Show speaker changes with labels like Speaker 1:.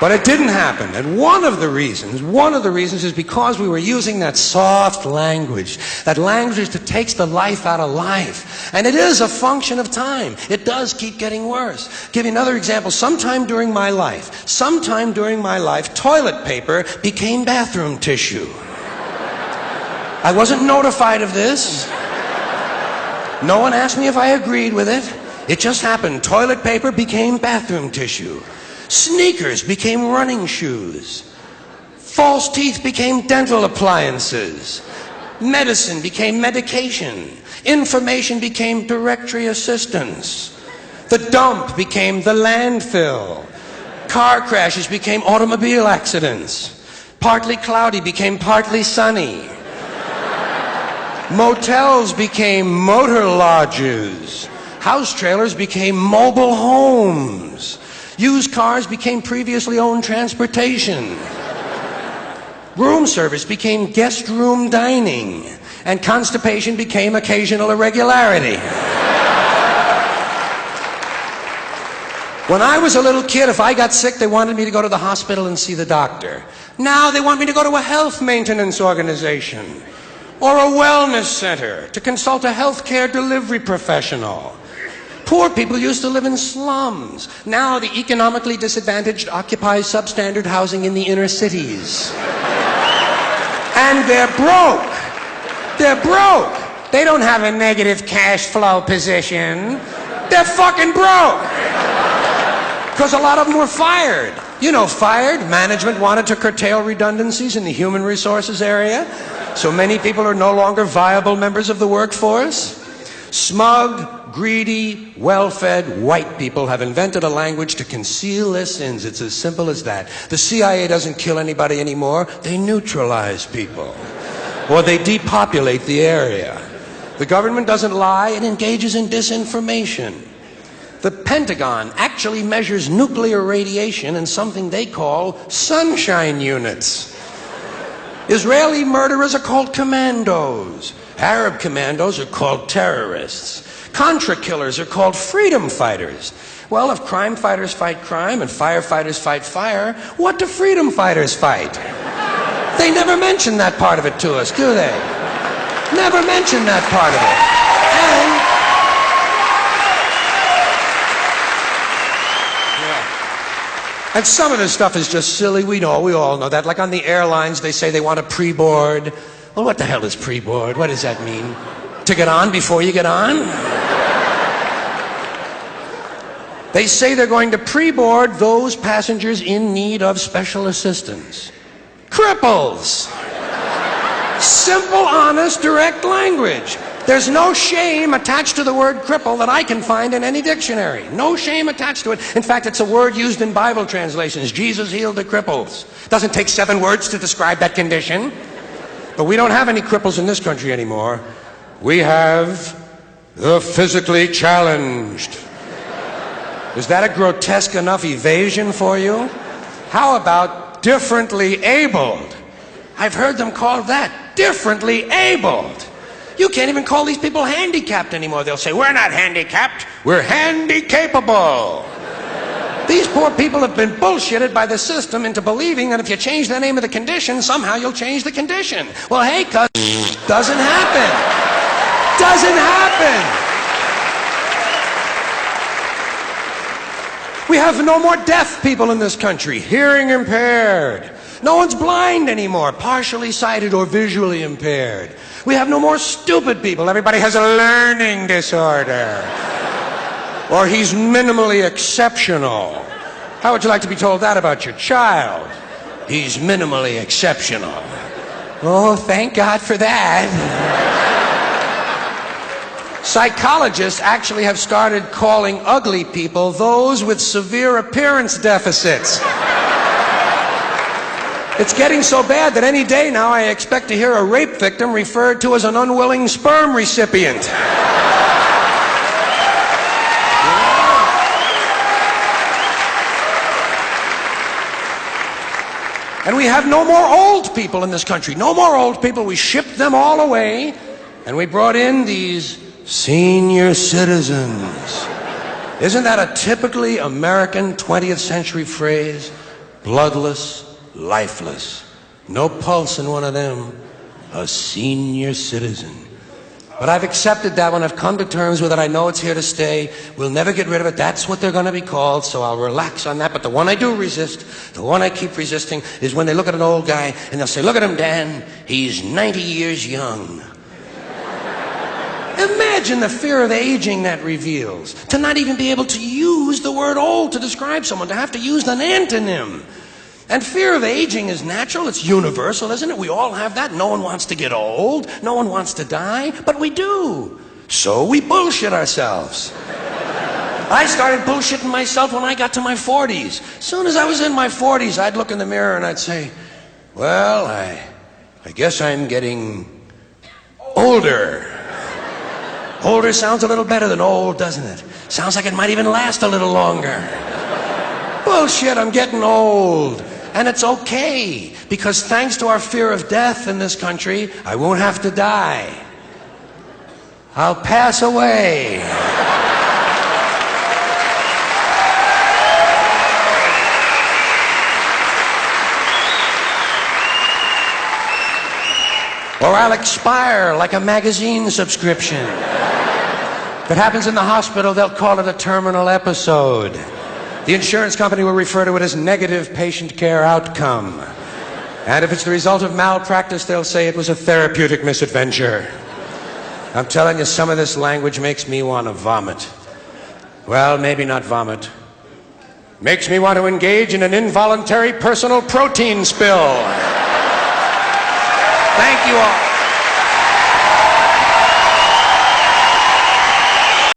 Speaker 1: But it didn't happen. And one of the reasons is because we were using that soft language, that language that takes the life out of life. And it is a function of time. It does keep getting worse. Give you another example. Sometime during my life, toilet paper became bathroom tissue. I wasn't notified of this. No one asked me if I agreed with it. It just happened. Toilet paper became bathroom tissue. Sneakers became running shoes. False teeth became dental appliances. Medicine became medication. Information became directory assistance. The dump became the landfill. Car crashes became automobile accidents. Partly cloudy became partly sunny. Motels became motor lodges. House trailers became mobile homes. Used cars became previously owned transportation. Room service became guest room dining. And constipation became occasional irregularity. When I was a little kid, if I got sick, they wanted me to go to the hospital and see the doctor. Now they want me to go to a health maintenance organization or a wellness center to consult a healthcare delivery professional. Poor people used to live in slums. Now the economically disadvantaged occupy substandard housing in the inner cities. And they're broke. They're broke. They don't have a negative cash flow position. They're fucking broke. Because a lot of them were fired. You know, fired. Management wanted to curtail redundancies in the human resources area. So many people are no longer viable members of the workforce. Smug, greedy, well-fed white people have invented a language to conceal their sins. It's as simple as that. The CIA doesn't kill anybody anymore. They neutralize people. Or they depopulate the area. The government doesn't lie. It engages in disinformation. The Pentagon actually measures nuclear radiation in something they call sunshine units. Israeli murderers are called commandos. Arab commandos are called terrorists. Contra killers are called freedom fighters. Well, if crime fighters fight crime and firefighters fight fire, what do freedom fighters fight? They never mention that part of it to us, do they? Never mention that part of it. And some of this stuff is just silly. We all know that. Like on the airlines, they say they want a pre-board. Well, what the hell is pre-board? What does that mean? To get on before you get on? They say they're going to pre-board those passengers in need of special assistance. Cripples! Simple, honest, direct language. There's no shame attached to the word cripple that I can find in any dictionary. No shame attached to it. In fact, it's a word used in Bible translations. Jesus healed the cripples. Doesn't take 7 words to describe that condition. But we don't have any cripples in this country anymore. We have the physically challenged. Is that a grotesque enough evasion for you? How about differently abled? I've heard them called that, differently abled. You can't even call these people handicapped anymore. They'll say, we're not handicapped, we're handy-capable. These poor people have been bullshitted by the system into believing that if you change the name of the condition, somehow you'll change the condition. Well, hey, cuz, doesn't happen. Doesn't happen. We have no more deaf people in this country, hearing impaired. No one's blind anymore, partially sighted or visually impaired. We have no more stupid people. Everybody has a learning disorder. Or he's minimally exceptional. How would you like to be told that about your child? He's minimally exceptional. Oh, thank God for that. Psychologists actually have started calling ugly people those with severe appearance deficits. It's getting so bad that any day now I expect to hear a rape victim referred to as an unwilling sperm recipient. And we have no more old people in this country. No more old people. We shipped them all away, and we brought in these senior citizens. Isn't that a typically American 20th century phrase? bloodless, lifeless. No pulse in one of them. A senior citizen. But I've accepted that one. I've come to terms with it. I know it's here to stay. We'll never get rid of it. That's what they're going to be called, so I'll relax on that. But the one I do resist, the one I keep resisting, is when they look at an old guy and they'll say, "Look at him, Dan. He's 90 years young." Imagine the fear of aging that reveals. To not even be able to use the word old to describe someone, to have to use an antonym. And fear of aging is natural, it's universal, isn't it? We all have that. No one wants to get old, no one wants to die, but we do. So we bullshit ourselves. I started bullshitting myself when I got to my 40s. As soon as I was in my 40s, I'd look in the mirror and I'd say, well, I guess I'm getting older. Older sounds a little better than old, doesn't it? Sounds like it might even last a little longer. Bullshit, I'm getting old. And it's okay, because thanks to our fear of death in this country, I won't have to die. I'll pass away. Or I'll expire like a magazine subscription. If it happens in the hospital, they'll call it a terminal episode. The insurance company will refer to it as negative patient care outcome. And if it's the result of malpractice, they'll say it was a therapeutic misadventure. I'm telling you, some of this language makes me want to vomit. Well, maybe not vomit. Makes me want to engage in an involuntary personal protein spill. Thank you all.